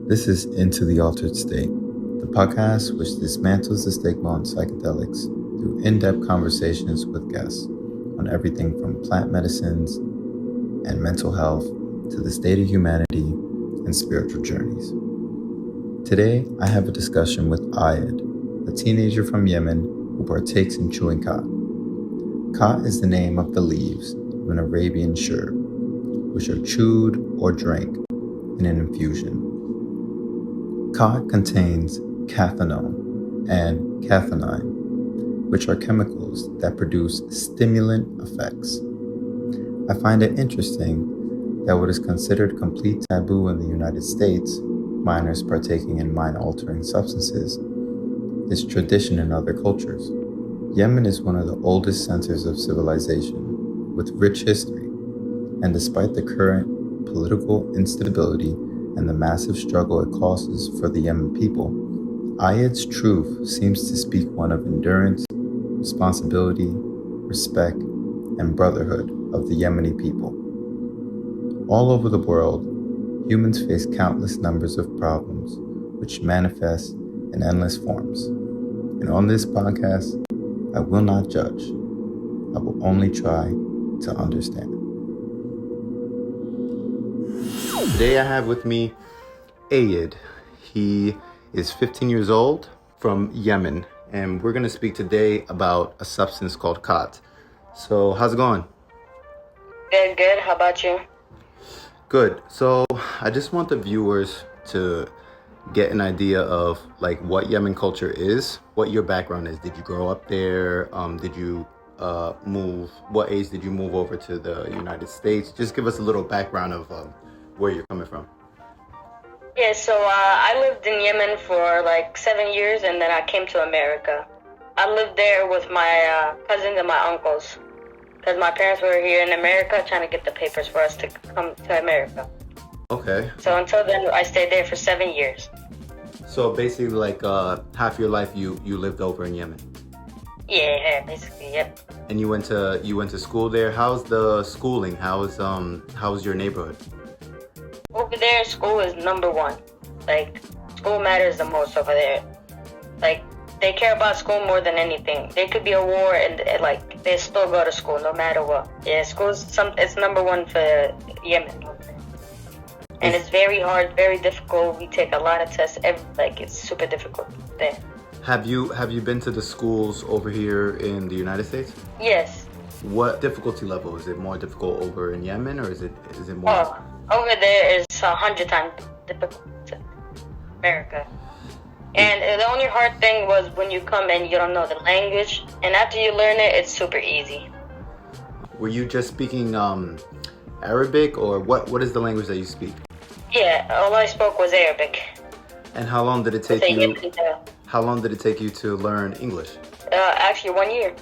This is Into the Altered State, the podcast which dismantles the stigma on psychedelics through in-depth conversations with guests on everything from plant medicines and mental health to the state of humanity and spiritual journeys. Today, I have a discussion with Ayed, a teenager from Yemen who partakes in chewing khat. Khat is the name of the leaves of an Arabian shrub, which are chewed or drank in an infusion. Khat contains cathinone and cathine, which are chemicals that produce stimulant effects. I find it interesting that what is considered complete taboo in the United States, minors partaking in mind-altering substances, is tradition in other cultures. Yemen is one of the oldest centers of civilization, with rich history, and despite the current political instability and the massive struggle it causes for the Yemen people, Ayed's truth seems to speak one of endurance, responsibility, respect, and brotherhood of the Yemeni people. All over the world, humans face countless numbers of problems which manifest in endless forms. And on this podcast, I will not judge. I will only try to understand. Today I have with me Ayed. He is 15 years old from Yemen, and we're going to speak today about a substance called khat. So how's it going? Good. How about you? Good. So I just want the viewers to get an idea of like what Yemen culture is, what your background is. Did you grow up there? Did you move? What age did you move over to the United States? Just give us a little background of where you're coming from. Yeah, so I lived in Yemen for like 7 years, and then I came to America. I lived there with my cousins and my uncles, because my parents were here in America trying to get the papers for us to come to America. Okay. So until then, I stayed there for 7 years. So basically, like half your life, you lived over in Yemen. Yeah, basically, yep. And you went to school there. How's the schooling? How's your neighborhood? Over there, school is number one. Like, school matters the most over there. Like, they care about school more than anything. There could be a war and like they still go to school no matter what. Yeah, it's number one for Yemen. And it's very hard, very difficult. We take a lot of tests. It's super difficult there. Have you been to the schools over here in the United States? Yes. What difficulty level? Is it more difficult over in Yemen, or is it more? Over there is 100 times difficult to America. And the only hard thing was when you come and you don't know the language, and after you learn it, it's super easy. Were you just speaking Arabic, or what is the language that you speak? Yeah, all I spoke was Arabic. And how long did it take you? How long did it take you to learn English? Actually, 1 year.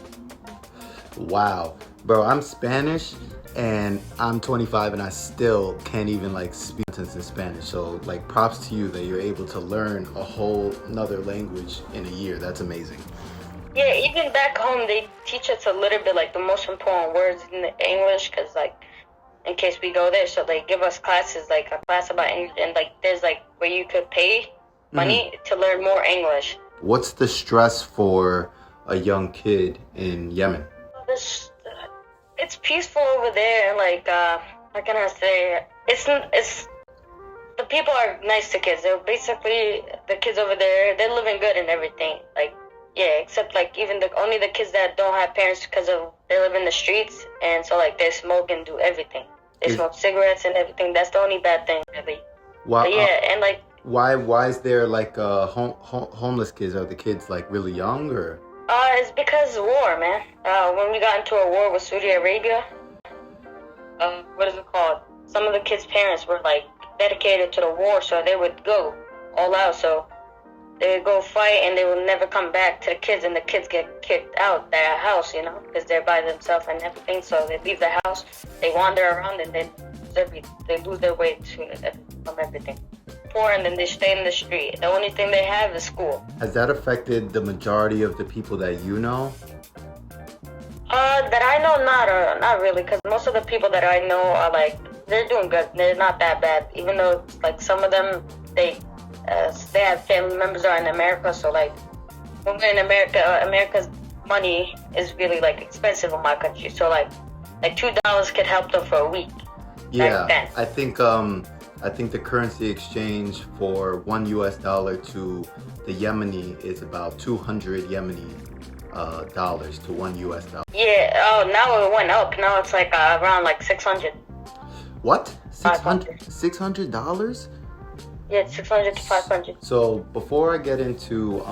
Wow, bro, I'm Spanish. And I'm 25 and I still can't even like speak sentences in Spanish. So like props to you that you're able to learn a whole another language in a year. That's amazing. Yeah, even back home they teach us a little bit like the most important words in the English, because like in case we go there, so they give us classes, like a class about English, and like there's like where you could pay money to learn more English. What's the stress for a young kid in Yemen? It's peaceful over there. Like, how can I say? It's the people are nice to kids. They're basically the kids over there. They're living good and everything. Like, yeah, except like even only the kids that don't have parents because they live in the streets, and so like they smoke and do everything. They smoke cigarettes and everything. That's the only bad thing, really. Why? But yeah, and like. Why is there like homeless kids? Are the kids like really young or? It's because of war, man. When we got into a war with Saudi Arabia, what is it called? Some of the kids' parents were like dedicated to the war, so they would go all out. So they would go fight, and they would never come back to the kids, and the kids get kicked out their house, you know, because they're by themselves and everything. So they leave the house, they wander around, and they lose their way from everything. Poor, and then they stay in the street. The only thing they have is school. Has that affected the majority of the people that you know? That I know, not really, because most of the people that I know are like, they're doing good. They're not that bad, even though like some of them they they have family members are in America, so like when we're in America, America's money is really like expensive in my country. So like $2 could help them for a week. Yeah, I think the currency exchange for $1 to the Yemeni is about 200 Yemeni dollars to $1. Yeah. Oh, now it went up. Now it's like around like 600. What? $600? Yeah, 600 to 500. So before I get into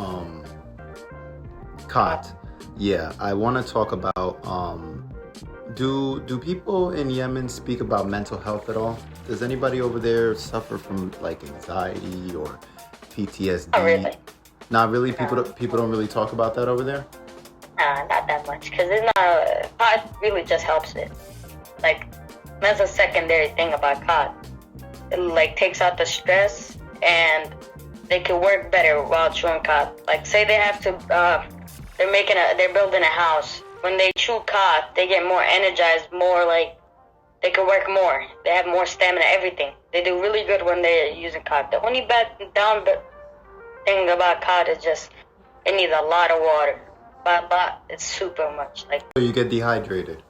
Khat, yeah, I want to talk about do people in Yemen speak about mental health at all? Does anybody over there suffer from like anxiety or PTSD? Not really. Not really. People don't really talk about that over there. Nah, not that much, because it's not. Khat really just helps it. Like that's a secondary thing about Khat. It like takes out the stress, and they can work better while chewing Khat. Like say they have to, they're building a house. When they chew Khat, they get more energized, more like they can work more. They have more stamina, everything. They do really good when they're using Khat. The only down thing about Khat is just it needs a lot of water. But it's super much. Like so you get dehydrated.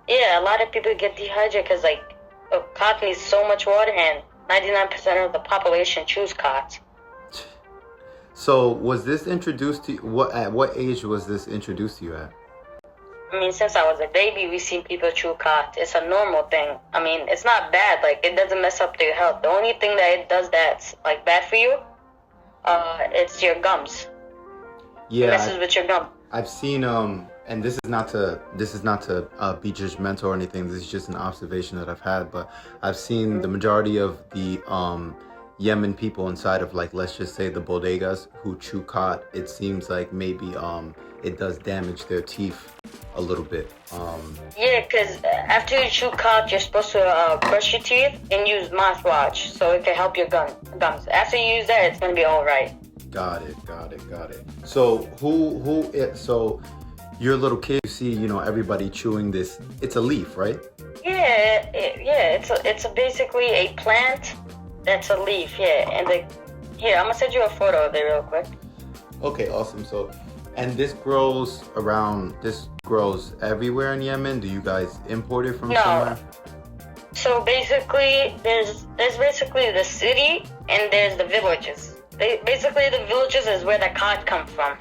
Yeah, a lot of people get dehydrated because like Khat needs so much water, and 99% of the population chews Khat. So was this introduced to you, at what age was this introduced to you at? I mean, since I was a baby, we've seen people chew Khat. It's a normal thing. I mean, it's not bad. Like, it doesn't mess up your health. The only thing that it does that's, like, bad for you, it's your gums. Yeah. It messes with your gums. I've seen, and this is not to be judgmental or anything. This is just an observation that I've had. But I've seen the majority of the Yemen people inside of, like, let's just say the bodegas who chew Khat. It seems like maybe it does damage their teeth a little bit. Yeah, because after you chew Khat, you're supposed to brush your teeth and use mouthwash so it can help your gums. After you use that, it's gonna be all right. Got it. So so you're a little kid, you see, everybody chewing this. It's a leaf, right? Yeah, it's basically a plant that's a leaf, yeah. And here, I'm gonna send you a photo of it real quick. Okay, awesome. So, and this grows everywhere in Yemen? Do you guys import it from somewhere? So basically, there's basically the city and there's the villages. Basically, the villages is where the Khat comes from.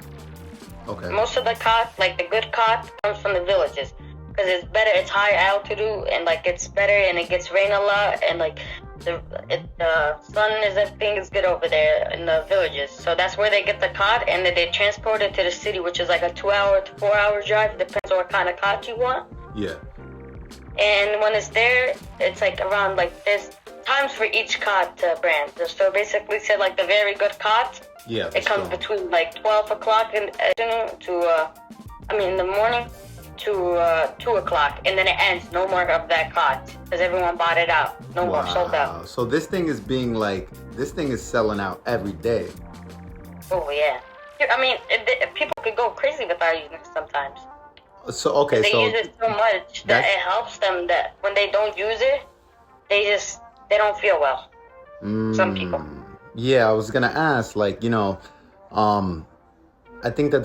Okay. Most of the Khat, like the good Khat, comes from the villages because it's better. It's high altitude and like it's better, and it gets rain a lot, and like the sun everything is good over there in the villages. So that's where they get the Khat, and then they transport it to the city, which is like a 2-hour to 4-hour drive. Depends on what kind of Khat you want. Yeah. And when it's there, it's like around like there's times for each Khat brand. So basically, say like the very good Khat. Yeah. It comes between like 12 o'clock in the afternoon to in the morning to 2 o'clock, and then it ends. No more of that Khat because everyone bought it out. No more sold out. So this thing is selling out every day. Oh yeah. I mean, people could go crazy without using it sometimes. So okay, they use it so much that it helps them that when they don't use it, they don't feel well. Some people. Yeah, I was gonna ask, like, I think that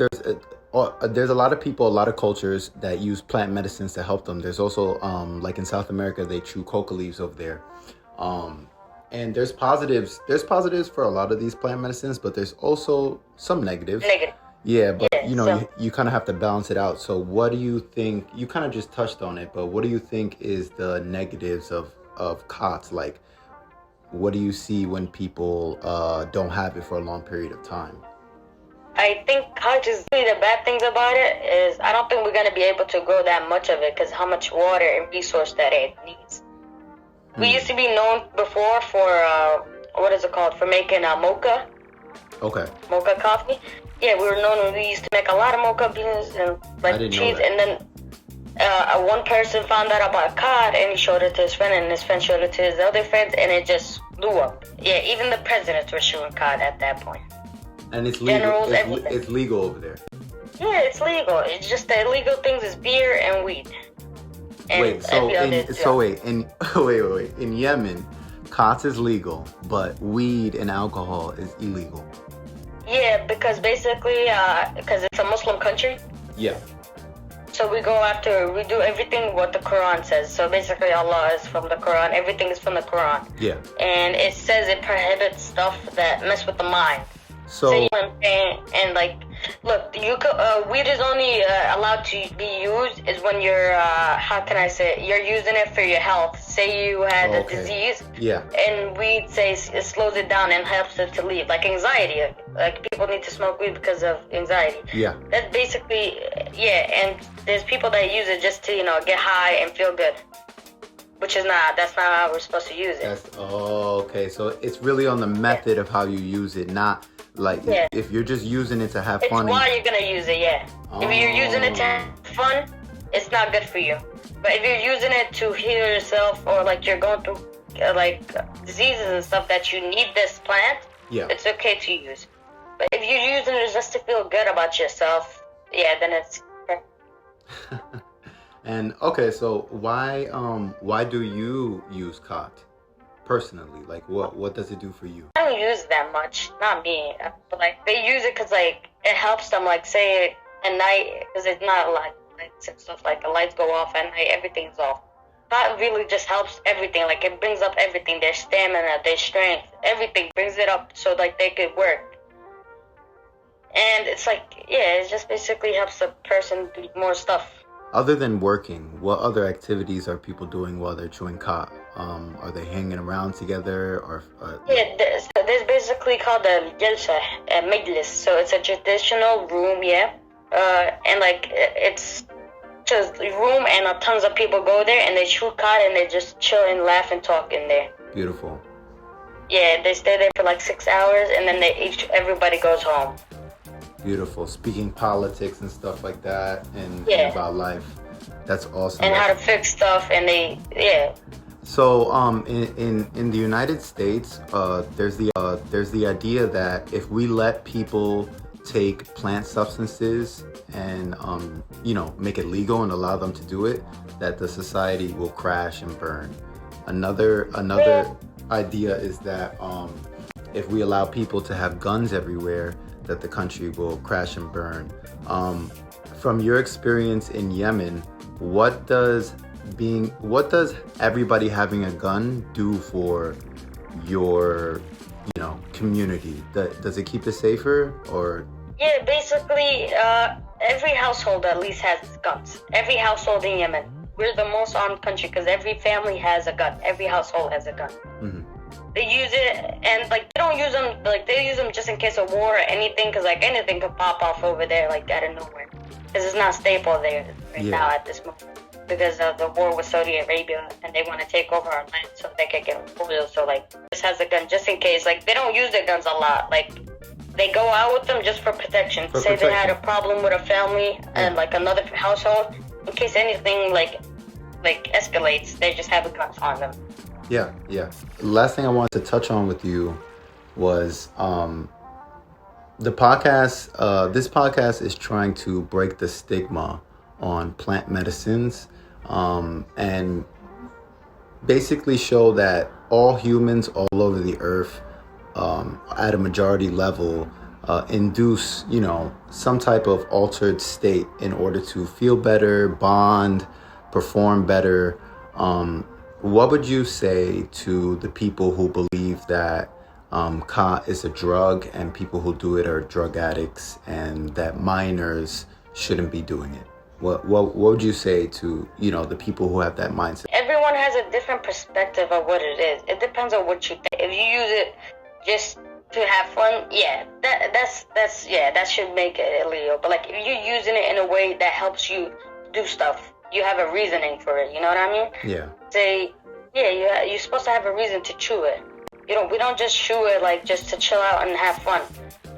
there's a lot of people, a lot of cultures that use plant medicines to help them. There's also, like in South America, they chew coca leaves over there. And there's positives for a lot of these plant medicines, but there's also some negatives. Yeah, but you kind of have to balance it out. So what do you think? You kind of just touched on it, but what do you think is the negatives of Khat? Like, what do you see when people don't have it for a long period of time? I think Khat is really the bad things about it is I don't think we're going to be able to grow that much of it because how much water and resource that it needs. We used to be known before for, what is it called, for making mocha. Okay. Mocha coffee. Yeah, we were known, we used to make a lot of mocha beans and like cheese. And then one person found out about Khat and he showed it to his friend, and his friend showed it to his other friends, and it just blew up. Yeah, even the presidents were chewing Khat at that point. And it's legal. It's legal over there. Yeah, it's legal. It's just the illegal things is beer and weed. And wait, in Yemen, Khat is legal, but weed and alcohol is illegal. Yeah, because basically, because it's a Muslim country. Yeah. So we do everything what the Quran says. So basically Allah is from the Quran, everything is from the Quran. Yeah. And it says it prohibits stuff that mess with the mind. So and like, look, weed is only allowed to be used is when you're, how can I say it? You're using it for your health. Say you had a disease. Yeah. And weed says it slows it down and helps it to leave. Like anxiety. Like people need to smoke weed because of anxiety. Yeah. That's basically, and there's people that use it just to, get high and feel good. That's not how we're supposed to use it. Okay. So it's really on the method of how you use it, not like if you're just using it to have fun. It's why you're gonna use it, If you're using it to have fun, it's not good for you. But if you're using it to heal yourself or like you're going through diseases and stuff that you need this plant, it's okay to use. But if you're using it just to feel good about yourself, then it's And okay, so why do you use Khat personally? Like what does it do for you? I don't use it that much, not me. But like they use it because like it helps them. Like say at night, because it's not like lights and stuff. Like the lights go off at night, everything's off. That really just helps everything. Like it brings up everything, their stamina, their strength, everything brings it up so like they could work. And it's like it just basically helps the person do more stuff. Other than working, what other activities are people doing while they're chewing Khat? Are they hanging around together or? There's basically called a jalsa, a majlis. So it's a traditional room, and like it's just a room and tons of people go there and they chew Khat and they just chill and laugh and talk in there. Beautiful. Yeah, they stay there for like 6 hours and then everybody goes home. Beautiful. Speaking politics and stuff like that and about life. That's awesome. And how to fix stuff and So in the United States, there's the idea that if we let people take plant substances and make it legal and allow them to do it, that the society will crash and burn. Another idea is that if we allow people to have guns everywhere, that the country will crash and burn. From your experience in Yemen, what does everybody having a gun do for your community? Does it keep it safer or? Yeah, basically every household at least has guns. Every household in Yemen. We're the most armed country because every family has a gun. Every household has a gun. Mm-hmm. They use it and like they don't use them, like they use them just in case of war or anything, because like anything could pop off over there like out of nowhere, because it's not stable there now at this moment because of the war with Saudi Arabia and they want to take over our land so they can get oil. So like this has a gun just in case. Like they don't use their guns a lot. Like they go out with them just for protection. Say they had a problem with a family and like another household, in case anything like escalates, they just have a gun on them. Yeah. Last thing I wanted to touch on with you was the podcast. This podcast is trying to break the stigma on plant medicines and basically show that all humans all over the earth at a majority level induce, some type of altered state in order to feel better, bond, perform better. What would you say to the people who believe that Khat is a drug and people who do it are drug addicts and that minors shouldn't be doing it? What would you say to, the people who have that mindset? Everyone has a different perspective of what it is. It depends on what you think. If you use it just to have fun, that should make it illegal. But like if you're using it in a way that helps you do stuff, you have a reasoning for it, you know what I mean? Yeah. You're supposed to have a reason to chew it. We don't just chew it like just to chill out and have fun.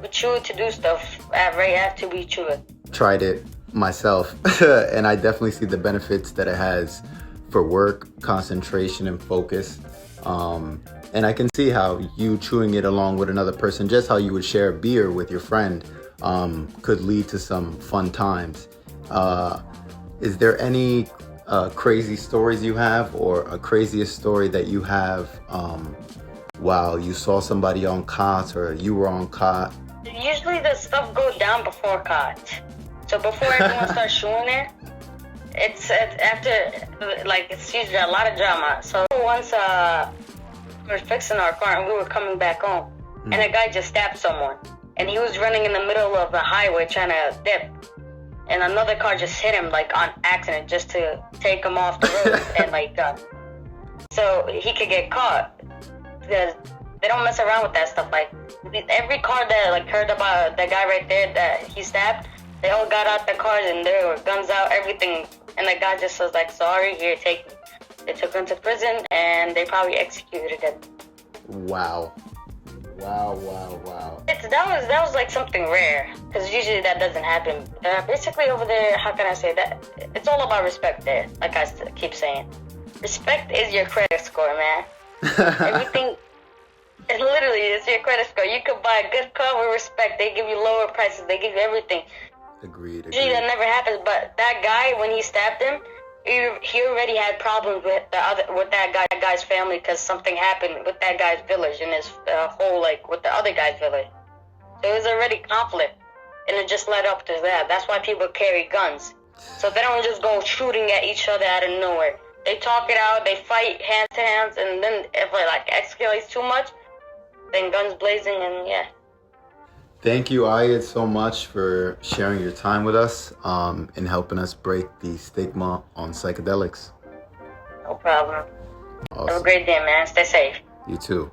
We chew it to do stuff right after we chew it. Tried it myself, and I definitely see the benefits that it has for work, concentration, and focus. And I can see how you chewing it along with another person, just how you would share a beer with your friend, could lead to some fun times. Is there any crazy stories you have, or a craziest story that you have while you saw somebody on Khat or you were on Khat? Usually the stuff goes down before Khat. So before everyone starts shooting it, it's after, like, it's usually a lot of drama. So once we were fixing our car and we were coming back home, and a guy just stabbed someone, and he was running in the middle of the highway trying to dip, and another car just hit him, like, on accident, just to take him off the road, and like so he could get caught, because they don't mess around with that stuff. Like, every car that, like, heard about that guy right there that he stabbed, they all got out their cars and there were guns out, everything, and the guy just was like, sorry, here, take me. They took him to prison and they probably executed him. Wow. That was like something rare, because usually that doesn't happen. Basically over there, how can I say that? It's all about respect there, like I keep saying. Respect is your credit score, man. Everything, it's your credit score. You could buy a good car with respect. They give you lower prices. They give you everything. Agreed. Usually that never happens, but that guy, when he stabbed him, he already had problems with that guy's family, because something happened with that guy's village and his whole, like, with the other guy's village. So it was already conflict, and it just led up to that. That's why people carry guns, so they don't just go shooting at each other out of nowhere. They talk it out, they fight hand to hands, and then if it, like, escalates too much, then guns blazing, and yeah. Thank you, Ayed, so much for sharing your time with us and helping us break the stigma on psychedelics. No problem. Awesome. Have a great day, man. Stay safe. You too.